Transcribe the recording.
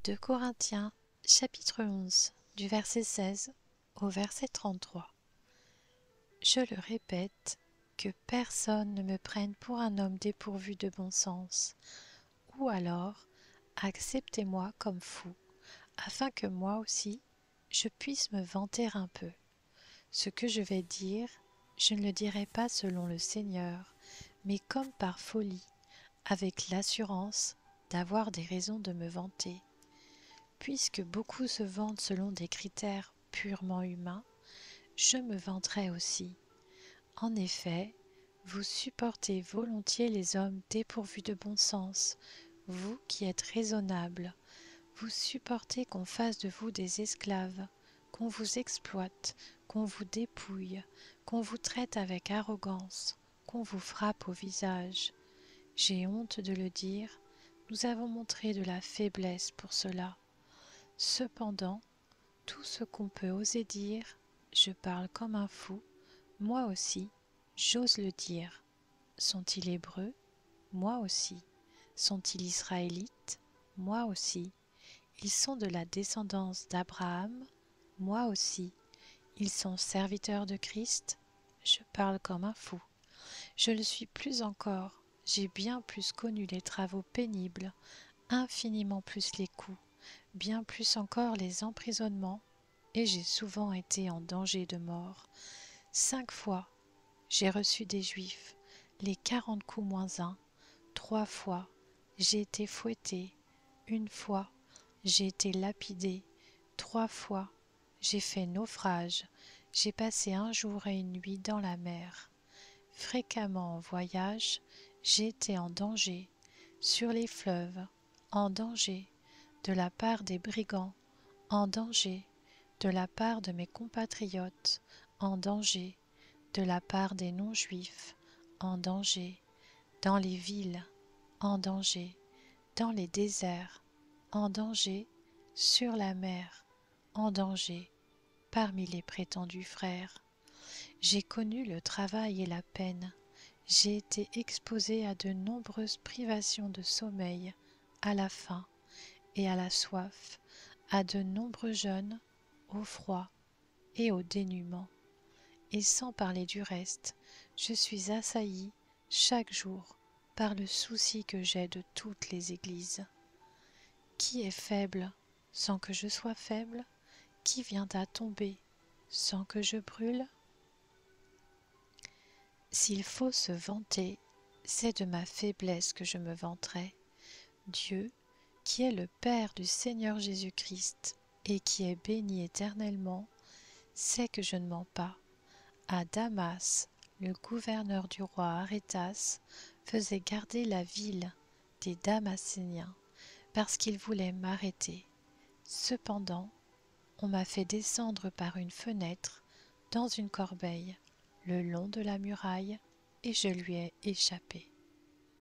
2 Corinthiens, chapitre 11, du verset 16 au verset 33. Je le répète, que personne ne me prenne pour un homme dépourvu de bon sens, ou alors acceptez-moi comme fou, afin que moi aussi je puisse me vanter un peu. Ce que je vais dire, je ne le dirai pas selon le Seigneur, mais comme par folie, avec l'assurance d'avoir des raisons de me vanter. Puisque beaucoup se vantent selon des critères purement humains, je me vanterai aussi. En effet, vous supportez volontiers les hommes dépourvus de bon sens, vous qui êtes raisonnables. Vous supportez qu'on fasse de vous des esclaves, qu'on vous exploite, qu'on vous dépouille, qu'on vous traite avec arrogance, qu'on vous frappe au visage. J'ai honte de le dire, nous avons montré de la faiblesse pour cela. Cependant, tout ce qu'on peut oser dire, je parle comme un fou, moi aussi, j'ose le dire. Sont-ils hébreux? Moi aussi. Sont-ils israélites? Moi aussi. Ils sont de la descendance d'Abraham? Moi aussi. Ils sont serviteurs de Christ? Je parle comme un fou. Je le suis plus encore, j'ai bien plus connu les travaux pénibles, infiniment plus les coups, bien plus encore les emprisonnements, et j'ai souvent été en danger de mort. 5 fois, j'ai reçu des Juifs, les 40 coups moins un. 3 fois, j'ai été fouetté. 1 fois, j'ai été lapidé. 3 fois, j'ai fait naufrage. J'ai passé 1 jour et 1 nuit dans la mer. Fréquemment en voyage, j'ai été en danger, sur les fleuves, en danger, de la part des brigands, en danger, de la part de mes compatriotes, en danger, de la part des non-juifs, en danger, dans les villes, en danger, dans les déserts, en danger, sur la mer, en danger, parmi les prétendus frères. J'ai connu le travail et la peine, j'ai été exposé à de nombreuses privations de sommeil, à la faim et à la soif, à de nombreux jeûnes, au froid et au dénûment. Et sans parler du reste, je suis assailli chaque jour par le souci que j'ai de toutes les églises. Qui est faible sans que je sois faible? Qui vient à tomber sans que je brûle? S'il faut se vanter, c'est de ma faiblesse que je me vanterai. Dieu, qui est le Père du Seigneur Jésus-Christ et qui est béni éternellement, sait que je ne mens pas. À Damas, le gouverneur du roi Arétas faisait garder la ville des Damascéniens parce qu'il voulait m'arrêter. Cependant, on m'a fait descendre par une fenêtre dans une corbeille le long de la muraille et je lui ai échappé.